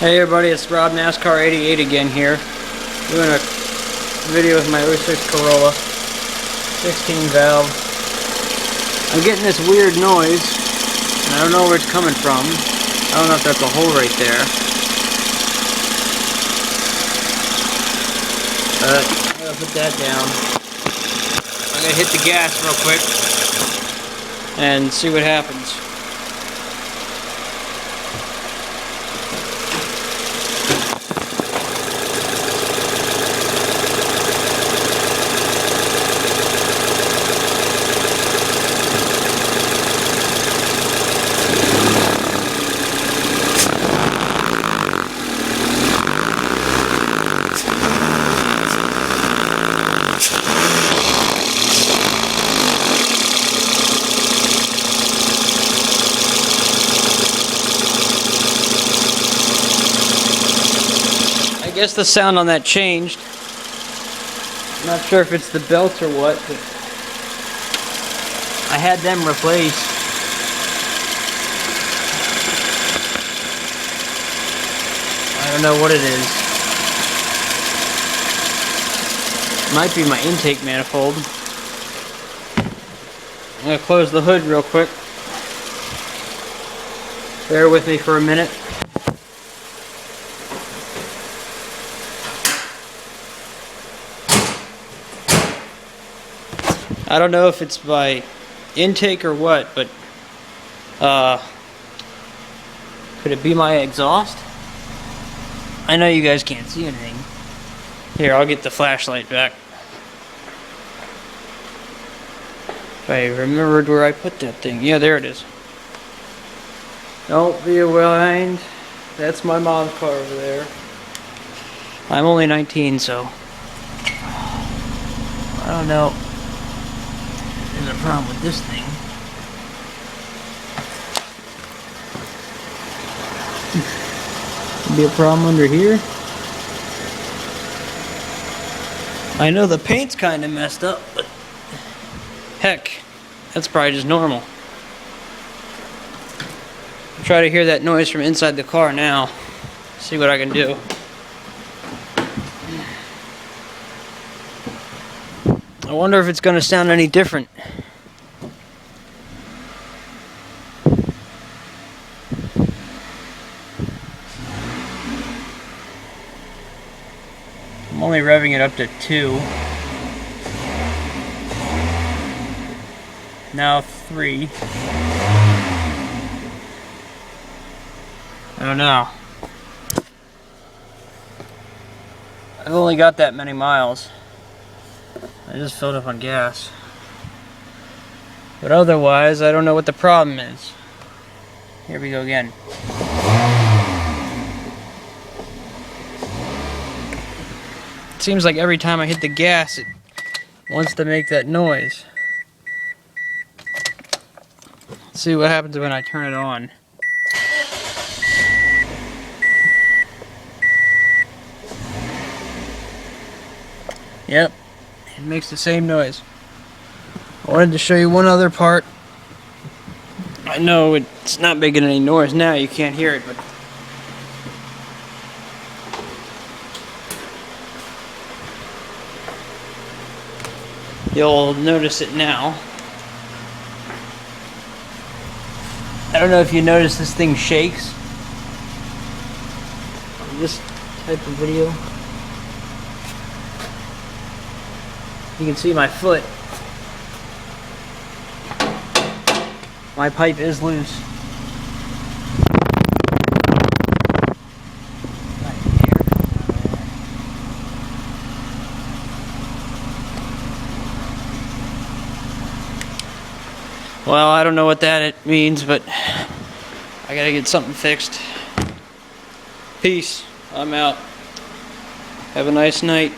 Hey everybody, it's Rob NASCAR 88 again here, doing a video with my 06 Corolla, 16 valve. I'm getting this weird noise, and I don't know where it's coming from. I don't know if that's a hole right there. But I'm gonna put that down. I'm gonna hit the gas real quick and see what happens. I guess the sound on that changed. I'm not sure if it's the belt or what, but I had them replaced. I don't know what it is. Might be my intake manifold. I'm gonna close the hood real quick. Bear with me for a minute. I don't know if it's by intake or what, but could it be my exhaust? I know you guys can't see anything. Here, I'll get the flashlight back. If I remembered where I put that thing. Yeah, there it is. Don't be blind. That's my mom's car over there. I'm only 19, so I don't know. There's a problem with this thing. Could be a problem under here. I know the paint's kind of messed up, but heck, that's probably just normal. I'll try to hear that noise from inside the car now. See what I can do. I wonder if it's going to sound any different. I'm only revving it up to 2. Now 3. I don't know. I've only got that many miles. I just filled up on gas. But otherwise, I don't know what the problem is. Here we go again. It seems like every time I hit the gas, it wants to make that noise. Let's see what happens when I turn it on. Yep. It makes the same noise. I wanted to show you one other part. I know it's not making any noise now, you can't hear it, but you'll notice it now. I don't know if you notice this thing shakes. This type of video. You can see my foot. My pipe is loose. Well, I don't know what that means, but I gotta get something fixed. Peace. I'm out. Have a nice night.